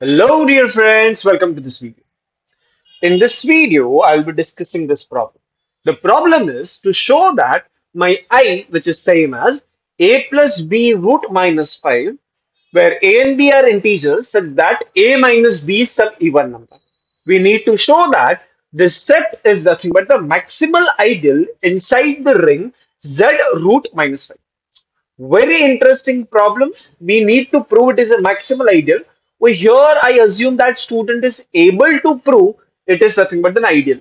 Hello, dear friends. Welcome to this video. In this video, I'll be discussing this problem. The problem is to show that my I, which is same as a plus b root minus 5, where a and b are integers such that a minus b is some even number. We need to show that this set is nothing but the maximal ideal inside the ring z root minus 5. Very interesting problem. We need to prove it is a maximal ideal. Well, here I assume that student is able to prove it is nothing but an ideal.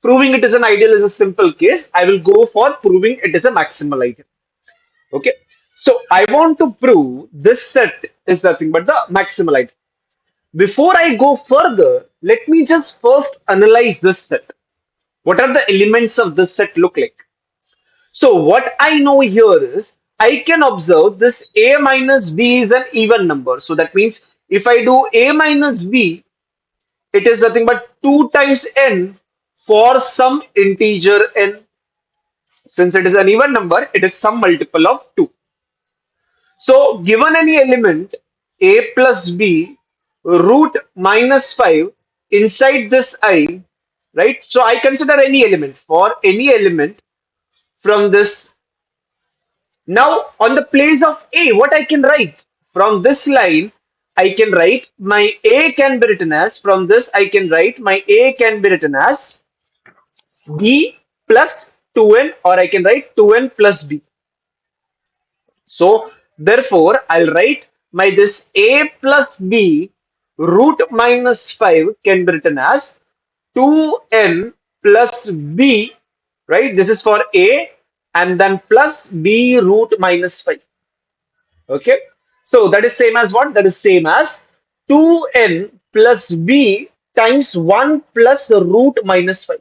Proving it is an ideal is a simple case. I will go for proving it is a maximal ideal. Okay. So I want to prove this set is nothing but the maximal ideal. Before I go further, let me just first analyze this set. What are the elements of this set look like? So what I know here is I can observe this a minus b is an even number. So that means if I do a minus b, it is nothing but 2 times n for some integer n. Since it is an even number, it is some multiple of 2. So given any element a plus b root minus 5 inside this I, right? So I consider any element for any element from this. Now, on the place of A, what I can write? From this line, I can write my A can be written as, from this I can write my A can be written as B plus 2n, or I can write 2n plus B. So, therefore, I'll write my this A plus B root minus 5 can be written as 2n plus B, right? This is for A, and then plus B root minus 5. Okay. So that is same as what? That is same as 2n plus b times 1 plus the root minus 5.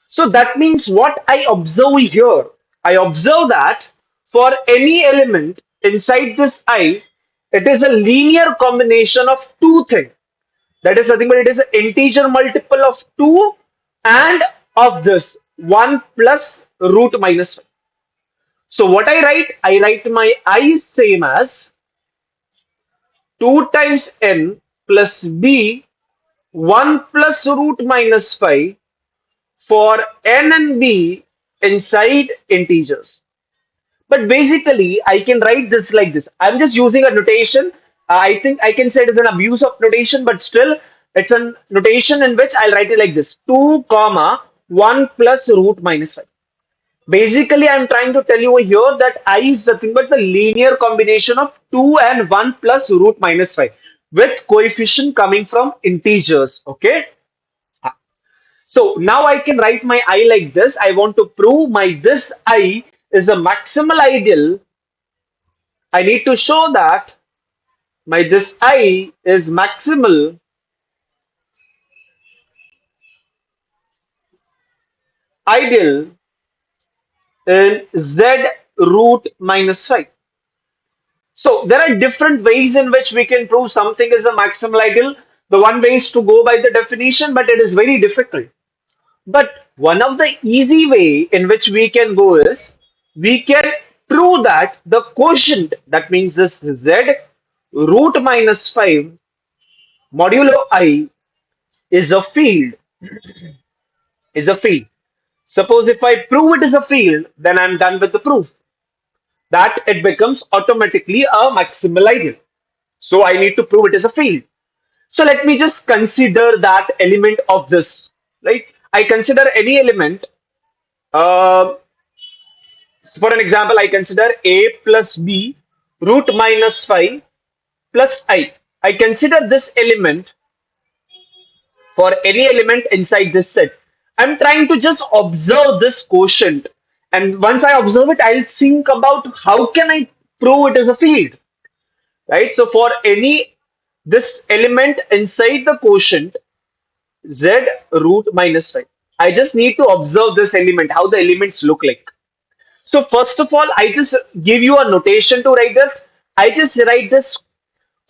So that means what I observe here, I observe that for any element inside this I, it is a linear combination of two things. That is nothing but it is an integer multiple of 2 and of this 1 plus root minus 5. So what I write? I write my I is same as 2 times n plus b 1 plus root minus 5 for n and b inside integers. But basically, I can write this like this. I'm just using a notation. I think I can say it is an abuse of notation, but still, it's a notation in which I'll write it like this: 2 comma 1 plus root minus 5. Basically, I'm trying to tell you over here that I is nothing but the linear combination of 2 and 1 plus root minus 5 with coefficient coming from integers. Okay. So now I can write my I like this. I want to prove my this I is the maximal ideal. I need to show that my this I is maximal ideal in z root minus 5. So there are different ways in which we can prove something is a maximal ideal. The one way is to go by the definition, but it is very difficult. But one of the easy way in which we can go is we can prove that the quotient, that means this z root minus 5 modulo I is a field, is a field. Suppose if I prove it is a field, then I'm done with the proof. That it becomes automatically a maximal ideal. So I need to prove it is a field. So let me just consider that element of this, right? I consider any element. For an example, I consider a plus b root minus 5 plus I. I consider this element for any element inside this set. I'm trying to just observe this quotient. And once I observe it, I'll think about how can I prove it is a field, right? So for any this element inside the quotient z root minus 5, I just need to observe this element, how the elements look like. So first of all, I just give you a notation to write that. I just write this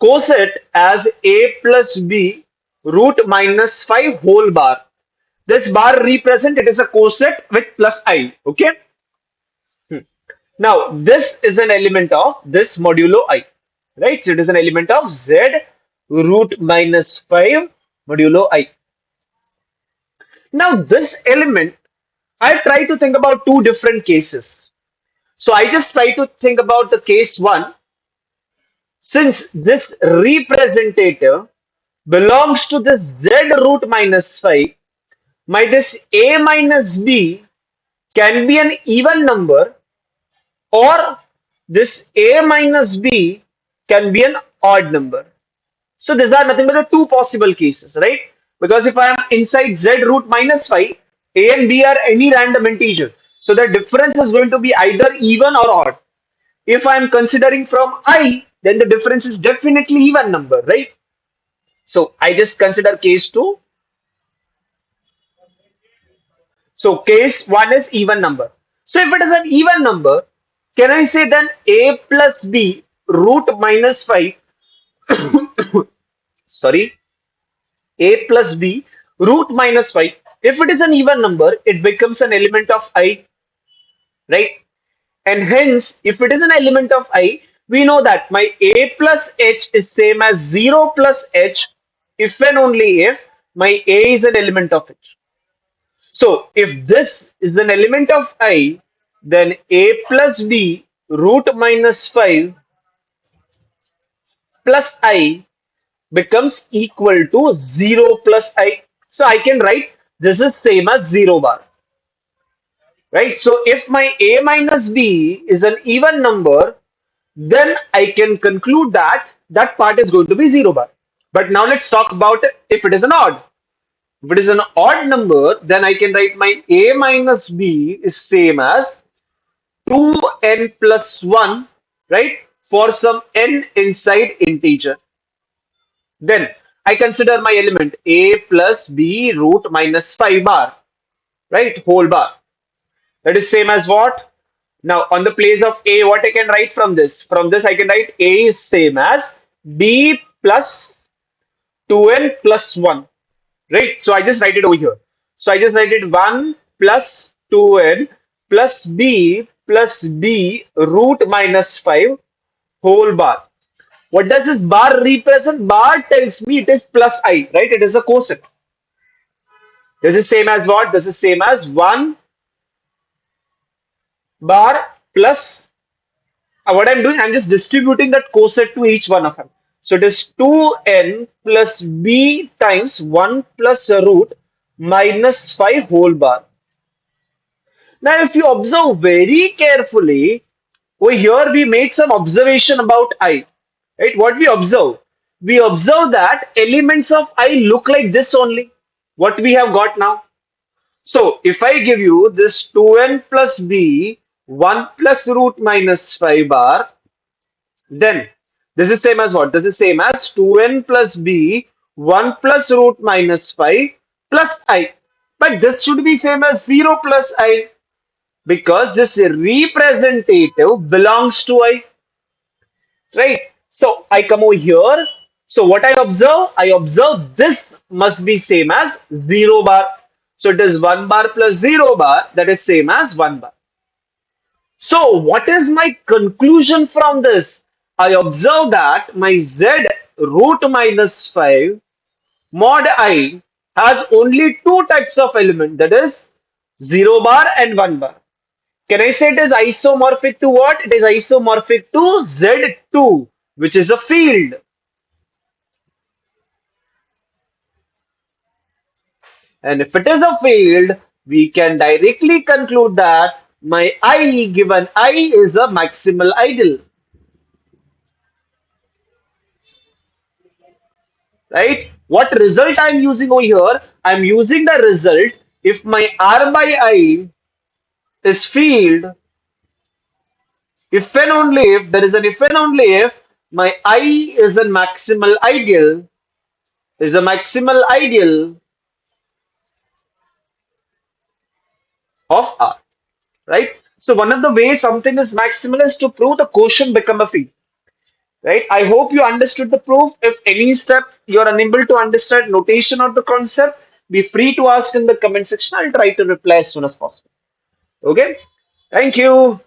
coset as a plus b root minus 5 whole bar. This bar represent it is a coset with plus I. Okay. Now this is an element of this modulo I. Right. So it is an element of z root minus 5 modulo I. Now this element, I try to think about two different cases. So I just try to think about the case one. Since this representative belongs to the z root minus 5, my this a minus b can be an even number, or this a minus b can be an odd number. So these are nothing but the two possible cases, right? Because if I am inside z root minus 5, a and b are any random integer. So the difference is going to be either even or odd. If I am considering from I, then the difference is definitely even number, right? So I just consider case 2. So case 1 is even number. So if it is an even number, can I say then a plus b root minus 5, sorry, a plus b root minus 5. If it is an even number, it becomes an element of I, right? And hence, if it is an element of I, we know that my a plus h is same as 0 plus h if and only if my a is an element of h. So if this is an element of I, then a plus b root minus 5 plus I becomes equal to 0 plus I. So I can write this is same as 0 bar, right? So if my a minus b is an even number, then I can conclude that that part is going to be 0 bar. But now let's talk about it if it is an odd. If it is an odd number, then I can write my a minus b is same as 2n plus 1, right? For some n inside integer. Then I consider my element a plus b root minus 5 bar, right? Whole bar. That is same as what? Now on the place of a, what I can write from this? From this I can write a is same as b plus 2n plus 1, right? So I just write it over here. So I just write it 1 plus 2n plus b root minus 5 whole bar. What does this bar represent? Bar tells me it is plus I, right? It is a quotient. This is same as what? This is same as 1 bar plus what I'm doing, I'm just distributing that quotient to each one of them. So it is 2n plus b times 1 plus root minus 5 whole bar. Now, if you observe very carefully, over here we made some observation about I. Right? What we observe? We observe that elements of I look like this only. What we have got now. So, if I give you this 2n plus b 1 plus root minus 5 bar, then this is same as what? This is same as 2n plus b 1 plus root minus 5 plus I. But this should be same as 0 plus I, because this representative belongs to I, right? So I come over here. So what I observe? I observe this must be same as 0 bar. So it is 1 bar plus 0 bar, that is same as 1 bar. So what is my conclusion from this? I observe that my z root minus 5 mod I has only two types of element, that is 0 bar and 1 bar. Can I say it is isomorphic to what? It is isomorphic to Z2, which is a field. And if it is a field, we can directly conclude that my I given I is a maximal ideal. Right? What result I am using over here? I am using the result if my R by I is field, if and only if there is an if and only if my I is a maximal ideal, is a maximal ideal of R, right? So one of the ways something is maximal is to prove the quotient become a field, right? I hope you understood the proof. If any step you are unable to understand notation or the concept, be free to ask in the comment section. I'll try to reply as soon as possible. Okay? Thank you.